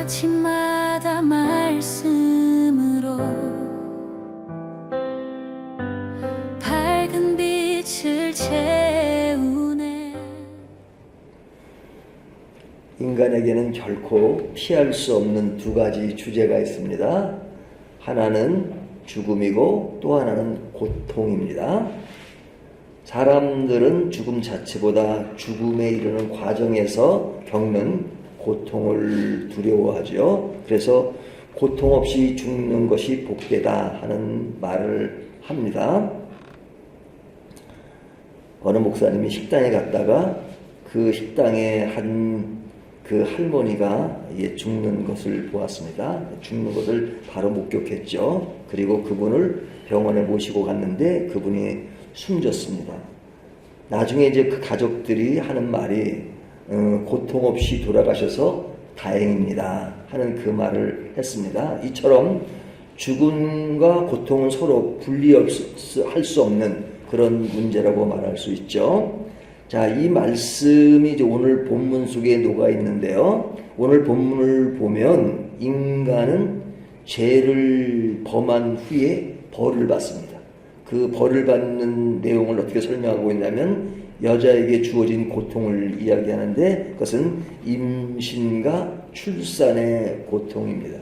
아침마다 말씀으로 밝은 빛을 채우네. 인간에게는 결코 피할 수 없는 두 가지 주제가 있습니다. 하나는 죽음이고 또 하나는 고통입니다. 사람들은 죽음 자체보다 죽음에 이르는 과정에서 겪는 고통을 두려워하죠. 그래서 고통 없이 죽는 것이 복되다 하는 말을 합니다. 어느 목사님이 식당에 갔다가 그 식당에 그 할머니가 죽는 것을 보았습니다. 죽는 것을 바로 목격했죠. 그리고 그분을 병원에 모시고 갔는데 그분이 숨졌습니다. 나중에 이제 그 가족들이 하는 말이 고통 없이 돌아가셔서 다행입니다 하는 그 말을 했습니다. 이처럼 죽음과 고통은 서로 분리할 수 없는 그런 문제라고 말할 수 있죠. 자, 이 말씀이 이제 오늘 본문 속에 녹아 있는데요. 오늘 본문을 보면 인간은 죄를 범한 후에 벌을 받습니다. 그 벌을 받는 내용을 어떻게 설명하고 있냐면 여자에게 주어진 고통을 이야기하는데 그것은 임신과 출산의 고통입니다.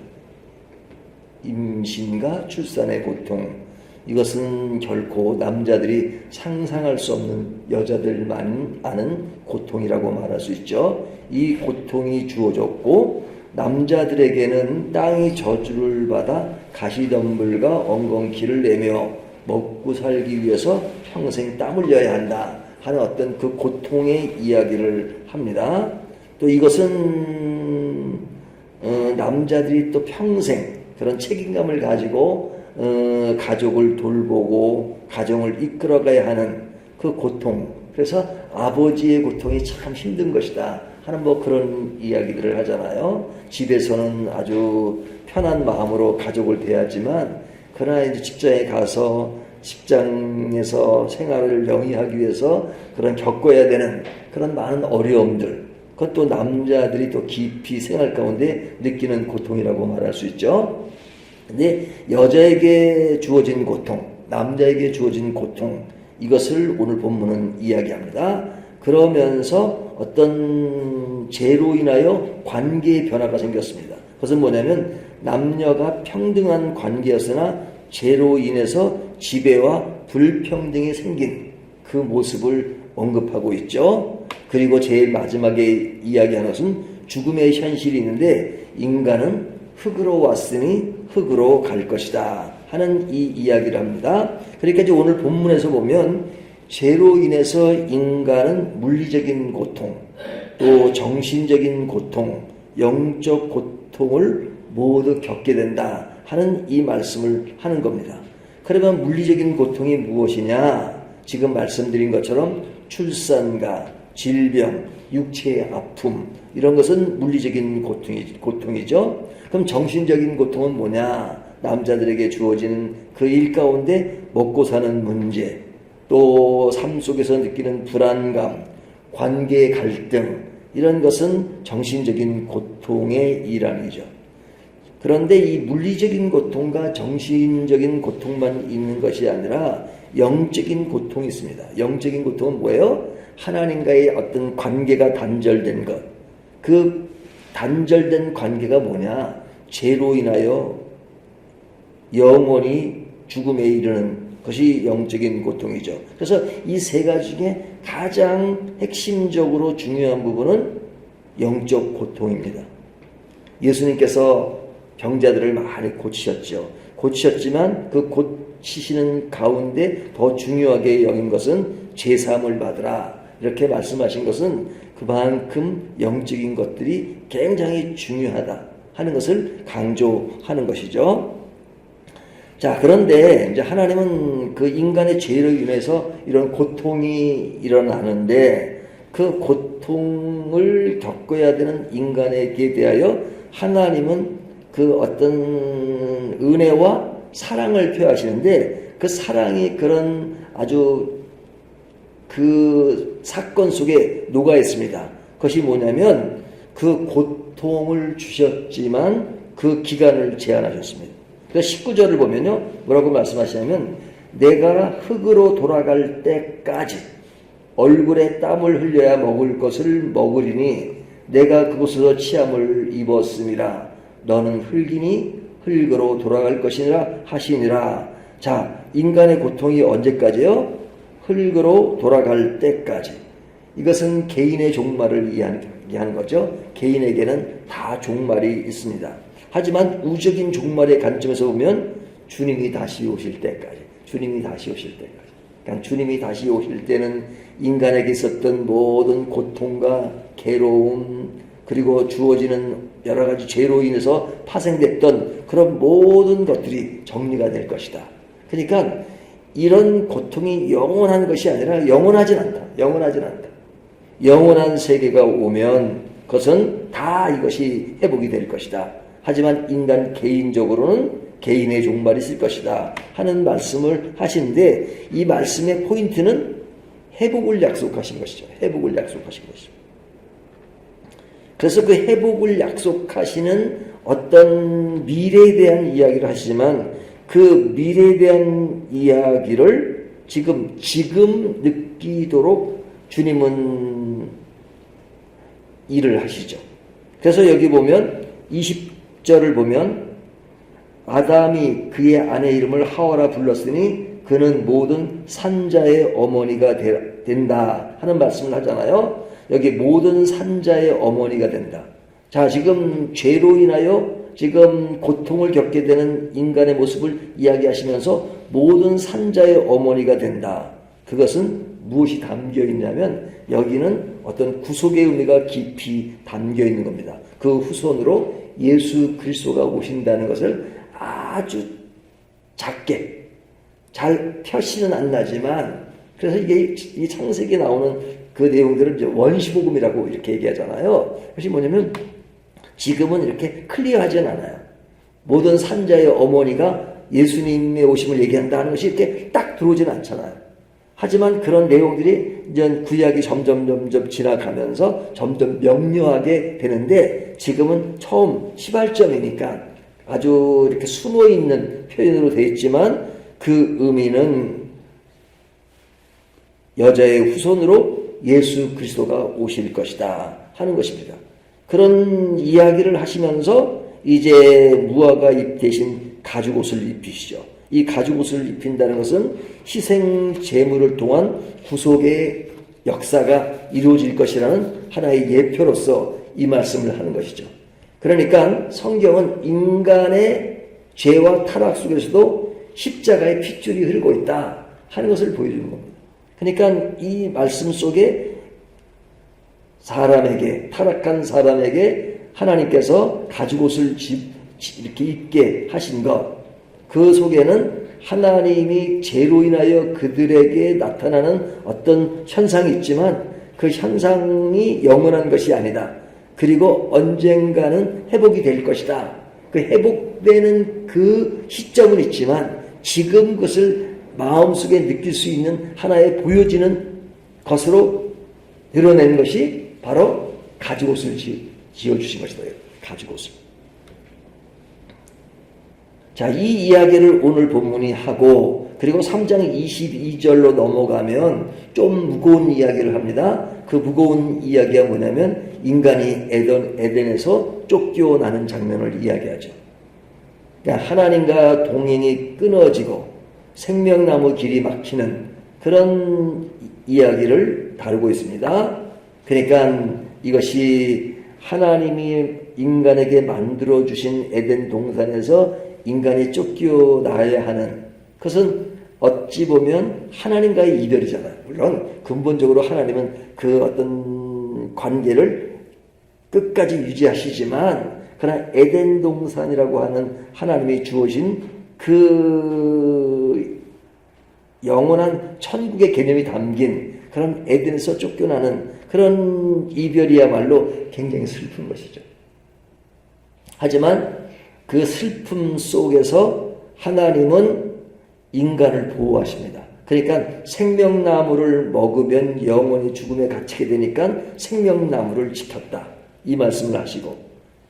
임신과 출산의 고통. 이것은 결코 남자들이 상상할 수 없는 여자들만 아는 고통이라고 말할 수 있죠. 이 고통이 주어졌고 남자들에게는 땅이 저주를 받아 가시덤불과 엉겅퀴를 내며 먹고 살기 위해서 평생 땀 흘려야 한다 하는 어떤 그 고통의 이야기를 합니다. 또 이것은 남자들이 또 평생 그런 책임감을 가지고 가족을 돌보고 가정을 이끌어가야 하는 그 고통, 그래서 아버지의 고통이 참 힘든 것이다 하는 그런 이야기들을 하잖아요. 집에서는 아주 편한 마음으로 가족을 대하지만 그러나 이제 직장에 가서 직장에서 생활을 영위하기 위해서 그런 겪어야 되는 그런 많은 어려움들, 그것도 남자들이 또 깊이 생활 가운데 느끼는 고통이라고 말할 수 있죠. 근데 여자에게 주어진 고통, 남자에게 주어진 고통, 이것을 오늘 본문은 이야기합니다. 그러면서 어떤 죄로 인하여 관계의 변화가 생겼습니다. 그것은 뭐냐면 남녀가 평등한 관계였으나 죄로 인해서 지배와 불평등이 생긴 그 모습을 언급하고 있죠. 그리고 제일 마지막에 이야기하는 것은 죽음의 현실이 있는데 인간은 흙으로 왔으니 흙으로 갈 것이다 하는 이 이야기를 합니다. 그러니까 이제 오늘 본문에서 보면 죄로 인해서 인간은 물리적인 고통, 또 정신적인 고통, 영적 고통을 모두 겪게 된다 하는 이 말씀을 하는 겁니다. 그러면 물리적인 고통이 무엇이냐? 지금 말씀드린 것처럼 출산과 질병, 육체의 아픔, 이런 것은 물리적인 고통이죠. 그럼 정신적인 고통은 뭐냐? 남자들에게 주어지는 그 일 가운데 먹고 사는 문제, 또 삶 속에서 느끼는 불안감, 관계의 갈등, 이런 것은 정신적인 고통의 일환이죠. 그런데 이 물리적인 고통과 정신적인 고통만 있는 것이 아니라 영적인 고통이 있습니다. 영적인 고통은 뭐예요? 하나님과의 어떤 관계가 단절된 것. 그 단절된 관계가 뭐냐? 죄로 인하여 영원히 죽음에 이르는 것이 영적인 고통이죠. 그래서 이 세 가지 중에 가장 핵심적으로 중요한 부분은 영적 고통입니다. 예수님께서 병자들을 많이 고치셨지만 그 고치시는 가운데 더 중요하게 여긴 것은 제사함을 받으라 이렇게 말씀하신 것은 그만큼 영적인 것들이 굉장히 중요하다 하는 것을 강조하는 것이죠. 자, 그런데 이제 하나님은 그 인간의 죄로 인해서 이런 고통이 일어나는데 그 고통을 겪어야 되는 인간에게 대하여 하나님은 그 어떤 은혜와 사랑을 표하시는데 그 사랑이 그런 아주 그 사건 속에 녹아 있습니다. 그것이 뭐냐면 그 고통을 주셨지만 그 기간을 제한하셨습니다. 그래서 19절을 보면요, 뭐라고 말씀하시냐면, 내가 흙으로 돌아갈 때까지 얼굴에 땀을 흘려야 먹을 것을 먹으리니 내가 그곳에서 치함을 입었음이라. 너는 흙이니 흙으로 돌아갈 것이니라 하시니라. 자, 인간의 고통이 언제까지요? 흙으로 돌아갈 때까지. 이것은 개인의 종말을 이야기하는 거죠. 개인에게는 다 종말이 있습니다. 하지만 우주적인 종말의 관점에서 보면 주님이 다시 오실 때까지, 주님이 다시 오실 때까지. 그러니까 주님이 다시 오실 때는 인간에게 있었던 모든 고통과 괴로움, 그리고 주어지는 여러 가지 죄로 인해서 파생됐던 그런 모든 것들이 정리가 될 것이다. 그러니까 이런 고통이 영원한 것이 아니라 영원하진 않다. 영원하진 않다. 영원한 세계가 오면 그것은 다 이것이 회복이 될 것이다. 하지만 인간 개인적으로는 개인의 종말이 있을 것이다 하는 말씀을 하시는데, 이 말씀의 포인트는 회복을 약속하신 것이죠. 회복을 약속하신 것이죠. 그래서 그 회복을 약속하시는 어떤 미래에 대한 이야기를 하시지만, 그 미래에 대한 이야기를 지금 느끼도록 주님은 일을 하시죠. 그래서 여기 보면 20절을 보면, 아담이 그의 아내 이름을 하와라 불렀으니 그는 모든 산자의 어머니가 된다 하는 말씀을 하잖아요. 여기 모든 산자의 어머니가 된다. 자, 지금 죄로 인하여 지금 고통을 겪게 되는 인간의 모습을 이야기하시면서 모든 산자의 어머니가 된다. 그것은 무엇이 담겨 있냐면, 여기는 어떤 구속의 의미가 깊이 담겨 있는 겁니다. 그 후손으로 예수 그리스도가 오신다는 것을 아주 작게, 잘 표시는 안 나지만, 그래서 이게 이 창세기에 나오는 그 내용들을 이제 원시복음이라고 이렇게 얘기하잖아요. 그것이 뭐냐면 지금은 이렇게 클리어하진 않아요. 모든 산자의 어머니가 예수님의 오심을 얘기한다는 것이 이렇게 딱 들어오진 않잖아요. 하지만 그런 내용들이 이제 구약이 점점 지나가면서 점점 명료하게 되는데, 지금은 처음 시발점이니까 아주 이렇게 숨어 있는 표현으로 되어 있지만 그 의미는 여자의 후손으로 예수 그리스도가 오실 것이다 하는 것입니다. 그런 이야기를 하시면서 이제 무화과 잎 대신 가죽옷을 입히시죠. 이 가죽옷을 입힌다는 것은 희생 제물을 통한 구속의 역사가 이루어질 것이라는 하나의 예표로서 이 말씀을 하는 것이죠. 그러니까 성경은 인간의 죄와 타락 속에서도 십자가의 핏줄이 흐르고 있다 하는 것을 보여주는 겁니다. 그러니까 이 말씀 속에 사람에게, 타락한 사람에게 하나님께서 가죽옷을 이렇게 입게 하신 것, 그 속에는 하나님이 죄로 인하여 그들에게 나타나는 어떤 현상이 있지만 그 현상이 영원한 것이 아니다. 그리고 언젠가는 회복이 될 것이다. 그 회복되는 그 시점은 있지만 지금 그것을 마음속에 느낄 수 있는 하나의 보여지는 것으로 드러내는 것이 바로 가죽옷을 지어주신 것이다. 가죽옷을. 자, 이 이야기를 오늘 본문이 하고, 그리고 3장 22절로 넘어가면 좀 무거운 이야기를 합니다. 그 무거운 이야기가 뭐냐면 인간이 에덴에서 쫓겨나는 장면을 이야기하죠. 그러니까 하나님과 동행이 끊어지고 생명나무 길이 막히는 그런 이야기를 다루고 있습니다. 그러니까 이것이 하나님이 인간에게 만들어주신 에덴 동산에서 인간이 쫓겨나야 하는 그것은 어찌 보면 하나님과의 이별이잖아요. 물론 근본적으로 하나님은 그 어떤 관계를 끝까지 유지하시지만, 그러나 에덴 동산이라고 하는 하나님이 주어진 그 영원한 천국의 개념이 담긴 그런 에덴에서 쫓겨나는 그런 이별이야말로 굉장히 슬픈 것이죠. 하지만 그 슬픔 속에서 하나님은 인간을 보호하십니다. 그러니까 생명나무를 먹으면 영원히 죽음에 갇히게 되니까 생명나무를 지켰다. 이 말씀을 하시고,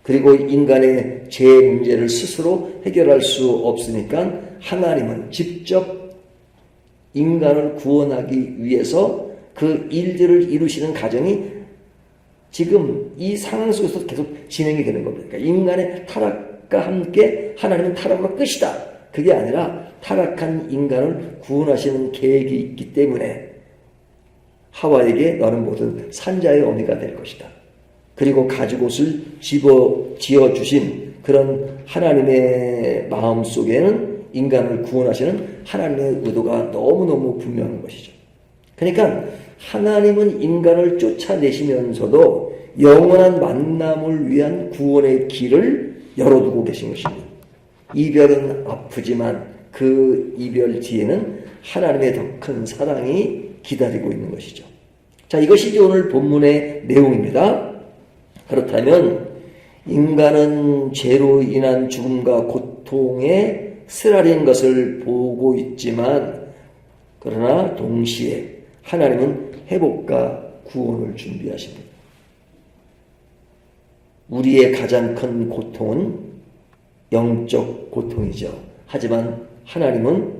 그리고 인간의 죄 문제를 스스로 해결할 수 없으니까 하나님은 직접 인간을 구원하기 위해서 그 일들을 이루시는 과정이 지금 이 상황 속에서 계속 진행이 되는 겁니다. 그러니까 인간의 타락과 함께 하나님은 타락으로 끝이다. 그게 아니라 타락한 인간을 구원하시는 계획이 있기 때문에 하와에게 너는 모든 산자의 어미가 될 것이다. 그리고 가죽옷을 지어주신 그런 하나님의 마음 속에는 인간을 구원하시는 하나님의 의도가 너무너무 분명한 것이죠. 그러니까 하나님은 인간을 쫓아내시면서도 영원한 만남을 위한 구원의 길을 열어두고 계신 것입니다. 이별은 아프지만 그 이별 뒤에는 하나님의 더 큰 사랑이 기다리고 있는 것이죠. 자, 이것이 이제 오늘 본문의 내용입니다. 그렇다면 인간은 죄로 인한 죽음과 고통에 쓰라린 것을 보고 있지만 그러나 동시에 하나님은 회복과 구원을 준비하십니다. 우리의 가장 큰 고통은 영적 고통이죠. 하지만 하나님은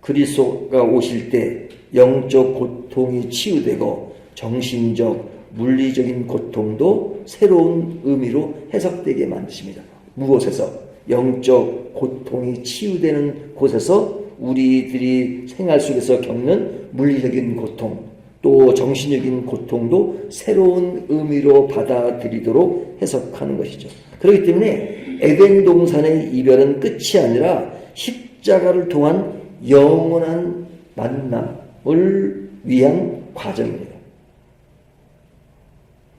그리스도가 오실 때 영적 고통이 치유되고 정신적, 물리적인 고통도 새로운 의미로 해석되게 만드십니다. 무엇에서? 영적 고통이 치유되는 곳에서 우리들이 생활 속에서 겪는 물리적인 고통, 또 정신적인 고통도 새로운 의미로 받아들이도록 해석하는 것이죠. 그렇기 때문에 에덴 동산의 이별은 끝이 아니라 십자가를 통한 영원한 만남을 위한 과정입니다.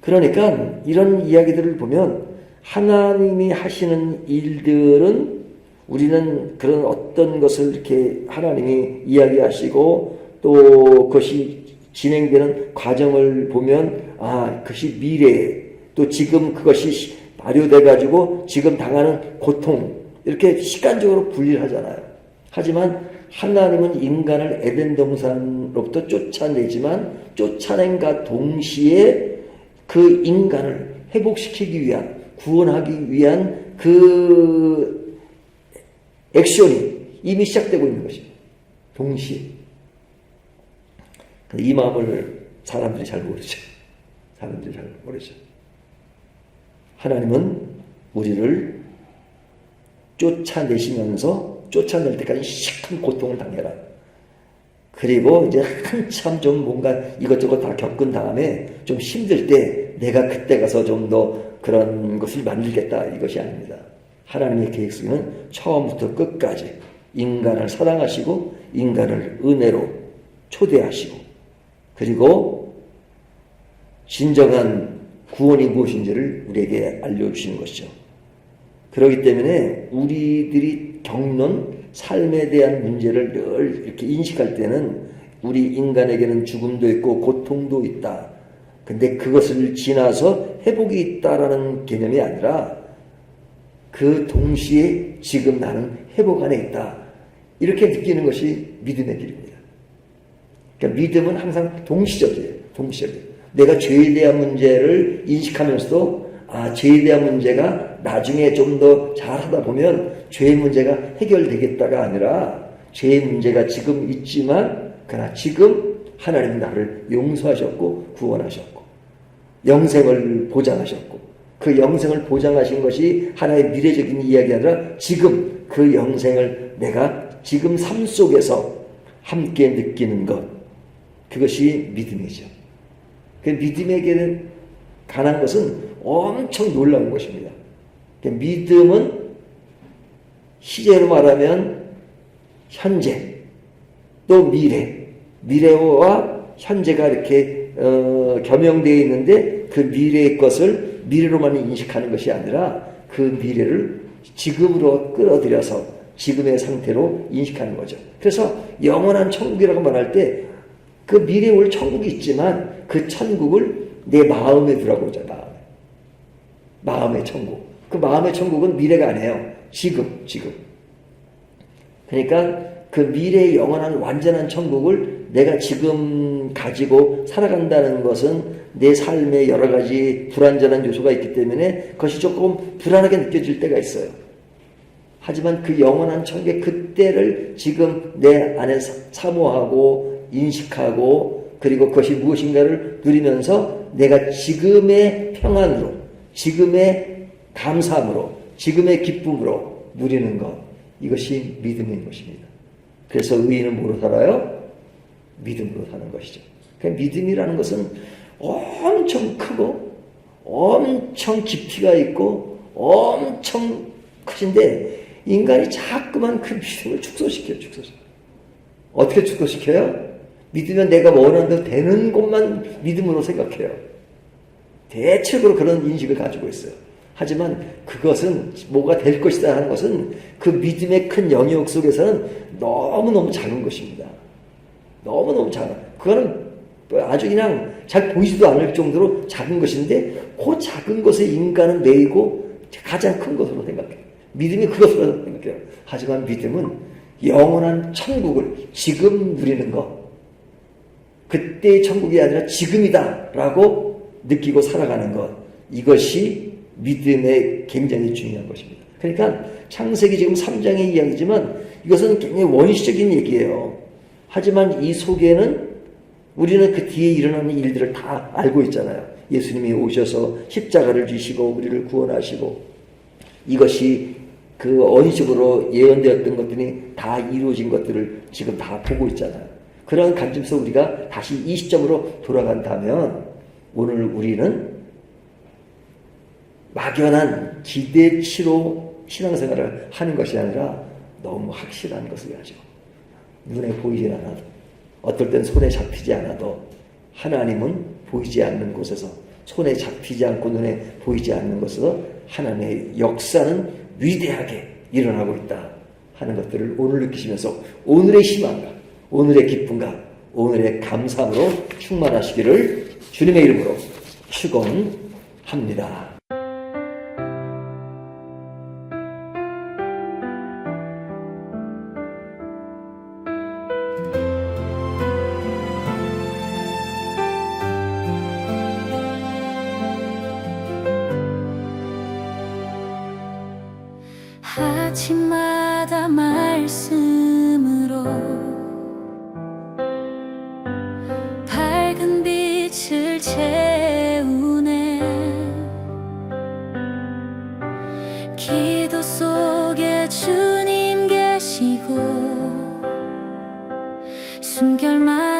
그러니까 이런 이야기들을 보면 하나님이 하시는 일들은 우리는 그런 어떤 것을 이렇게 하나님이 이야기하시고 또 그것이 진행되는 과정을 보면 그것이 미래 또 지금 그것이 발효돼 가지고 지금 당하는 고통 이렇게 시간적으로 분리를 하잖아요. 하지만 하나님은 인간을 에덴 동산으로부터 쫓아내지만 쫓아낸과 동시에 그 인간을 회복시키기 위한 구원하기 위한 그 액션이 이미 시작되고 있는 것입니다. 동시에. 이 마음을 사람들이 잘 모르죠. 사람들이 잘 모르죠. 하나님은 우리를 쫓아내시면서 쫓아낼 때까지 시큰 고통을 당해라. 그리고 이제 한참 좀 뭔가 이것저것 다 겪은 다음에 좀 힘들 때 내가 그때 가서 좀 더 그런 것을 만들겠다 이것이 아닙니다. 하나님의 계획 속에는 처음부터 끝까지 인간을 사랑하시고 인간을 은혜로 초대하시고 그리고 진정한 구원이 무엇인지를 우리에게 알려주시는 것이죠. 그렇기 때문에 우리들이 겪는 삶에 대한 문제를 늘 이렇게 인식할 때는 우리 인간에게는 죽음도 있고 고통도 있다. 근데 그것을 지나서 회복이 있다라는 개념이 아니라 그 동시에 지금 나는 회복 안에 있다. 이렇게 느끼는 것이 믿음의 길입니다. 그러니까 믿음은 항상 동시적이에요. 동시적이에요. 내가 죄에 대한 문제를 인식하면서도 죄에 대한 문제가 나중에 좀 더 잘하다 보면 죄의 문제가 해결되겠다가 아니라 죄의 문제가 지금 있지만 그러나 지금 하나님이 나를 용서하셨고 구원하셨고 영생을 보장하셨고 그 영생을 보장하신 것이 하나의 미래적인 이야기 아니라 지금 그 영생을 내가 지금 삶 속에서 함께 느끼는 것 그것이 믿음이죠. 그 믿음에게는 관한 것은 엄청 놀라운 것입니다. 믿음은 시제로 말하면 현재 또 미래와 현재가 이렇게 겸용되어 있는데 그 미래의 것을 미래로만 인식하는 것이 아니라 그 미래를 지금으로 끌어들여서 지금의 상태로 인식하는 거죠. 그래서 영원한 천국이라고 말할 때 그 미래에 올 천국이 있지만 그 천국을 내 마음에 두라고 그러잖아. 마음의 천국. 그 마음의 천국은 미래가 아니에요. 지금. 그러니까 그 미래의 영원한 완전한 천국을 내가 지금 가지고 살아간다는 것은 내 삶에 여러 가지 불완전한 요소가 있기 때문에 그것이 조금 불안하게 느껴질 때가 있어요. 하지만 그 영원한 천국의 그때를 지금 내 안에 사모하고 인식하고 그리고 그것이 무엇인가를 누리면서 내가 지금의 평안으로, 지금의 감사함으로, 지금의 기쁨으로 누리는 것, 이것이 믿음인 것입니다. 그래서 의인은 뭐로 살아요? 믿음으로 사는 것이죠. 그러니까 믿음이라는 것은 엄청 크고 엄청 깊이가 있고 엄청 크신데 인간이 자꾸만 그 믿음을 축소시켜요. 어떻게 축소시켜요? 믿으면 내가 원하는 대로 되는 것만 믿음으로 생각해요. 대체적으로 그런 인식을 가지고 있어요. 하지만 그것은 뭐가 될 것이다 하는 것은 그 믿음의 큰 영역 속에서는 너무너무 작은 것입니다. 너무너무 작아. 그거는 아주 그냥 잘 보이지도 않을 정도로 작은 것인데 그 작은 것에 인간은 매이고 가장 큰 것으로 생각해요. 믿음이 그것으로 생각해요. 하지만 믿음은 영원한 천국을 지금 누리는 것, 그때의 천국이 아니라 지금이다 라고 느끼고 살아가는 것, 이것이 믿음의 굉장히 중요한 것입니다. 그러니까 창세기 지금 3장의 이야기지만 이것은 굉장히 원시적인 얘기예요. 하지만 이 속에는 우리는 그 뒤에 일어나는 일들을 다 알고 있잖아요. 예수님이 오셔서 십자가를 지시고 우리를 구원하시고 이것이 그 언식으로 예언되었던 것들이 다 이루어진 것들을 지금 다 보고 있잖아요. 그런 관점에서 우리가 다시 이 시점으로 돌아간다면 오늘 우리는 막연한 기대치로 신앙생활을 하는 것이 아니라 너무 확실한 것을 가지고 눈에 보이지 않아도 어떨 땐 손에 잡히지 않아도 하나님은 보이지 않는 곳에서 손에 잡히지 않고 눈에 보이지 않는 곳에서 하나님의 역사는 위대하게 일어나고 있다 하는 것들을 오늘 느끼시면서 오늘의 희망과 오늘의 기쁨과 오늘의 감사함으로 충만하시기를 주님의 이름으로 축원합니다. 아침마다 말씀으로 밝은 빛을 채우네. 기도 속에 주님 계시고 숨결만